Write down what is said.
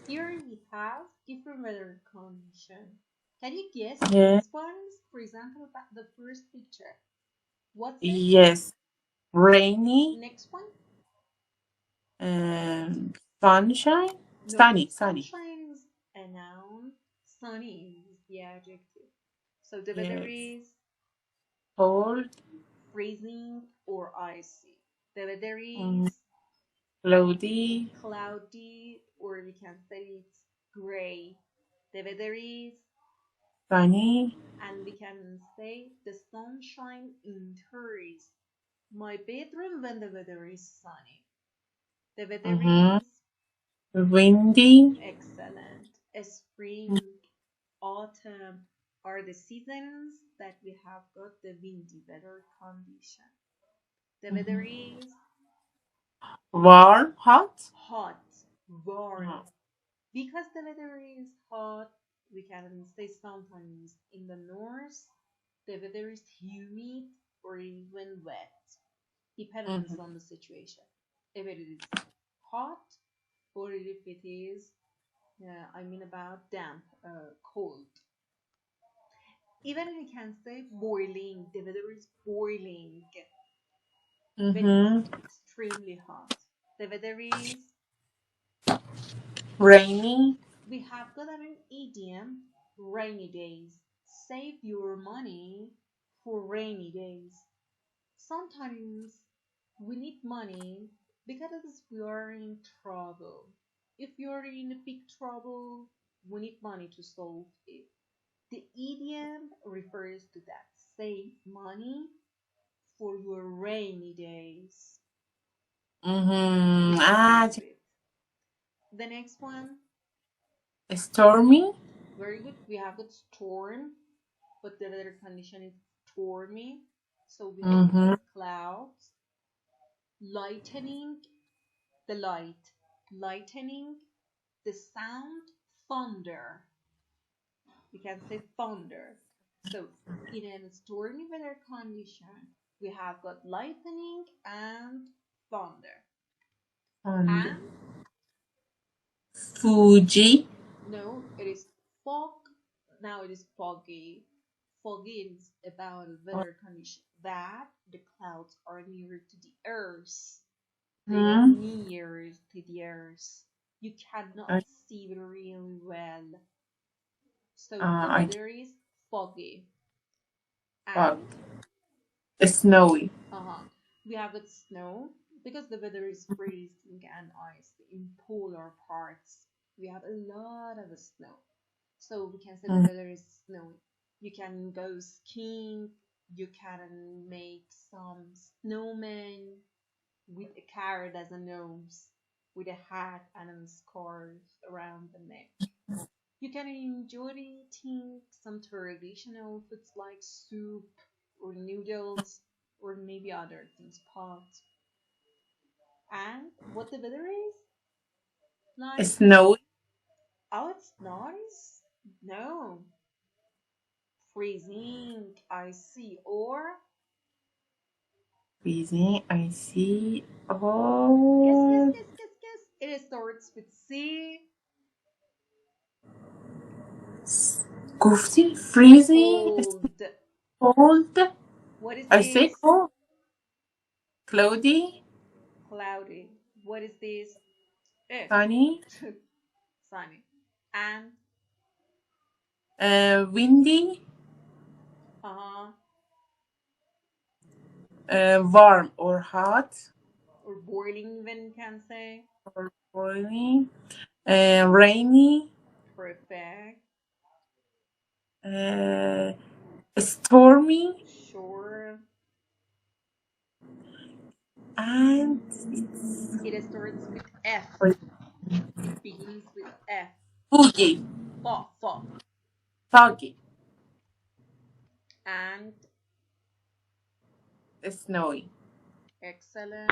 Here we have different weather condition. Can you guess Yeah. these ones? For example, the first picture. What's it? Yes. Rainy. Next one? Sunshine. No, Sunny. sunshine is a noun. Sunny is the adjective. So the weather Yes. is Cold. freezing or icy. The weather Mm, is Cloudy. cloudy, or we can say it's gray. The weather is, Sunny. and we can say the sunshine enters my bedroom when the weather is sunny. The weather Mm-hmm. is Windy. excellent. Spring, autumn are the seasons that we have got the windy weather condition. The weather is Warm. Hot. hot, warm. Mm. Because the weather is hot, we can say sometimes in the north the weather is humid or even wet. Depends Mhm. on the situation. If it is hot or if it is, I mean about damp, cold. Even we can say boiling. The weather is boiling when Mm-hmm. it's extremely hot. The weather is, Rainy. we have got an idiom, rainy days. Save your money for rainy days. Sometimes we need money because we are in trouble. If you're in a big trouble, we need money to solve it. The idiom refers to that. Save money for your rainy days. Mm-hmm. Make use of it. The next one, Stormy. very good. We have a storm, but the weather condition is stormy. So we have Mm-hmm. clouds, lightning, the light, lightning, the sound, thunder. We can say thunder. So in a stormy weather condition, we have got lightning and thunder. And And Fuji. no, it is fog. Now it is foggy. Foggy is about a weather condition that the clouds are near to the earth. They are Mm-hmm. near to the earth. You cannot see really well. So the I weather is foggy. fog. And Snowy. we have got snow because the weather is freezing and icy in polar parts. We have a lot of snow. So we can say the Mm. weather is snowy. You can go skiing, you can make some snowmen with a carrot as a nose, with a hat and a scarf around the neck. You can enjoy eating some traditional foods like soup or noodles or maybe other things, pot. And what the weather is like? Snowy. Oh, it's nice. No, freezing, icy, or Freezing. I see. guess, guess, Oh. guess, guess, guess. It starts with C. گفتی freezing. Cold. Cold. What is I say this? cold. Cloudy. Cloudy. What is this? Eh. Sunny. Sunny. And Windy. uh-huh. Warm or hot. Or boiling when can say. Or boiling. Rainy. Perfect. Uh, Stormy. Sure. And It starts with F. it's It begins with F. foggy. Fa, fa. Foggy. And Snowy. excellent.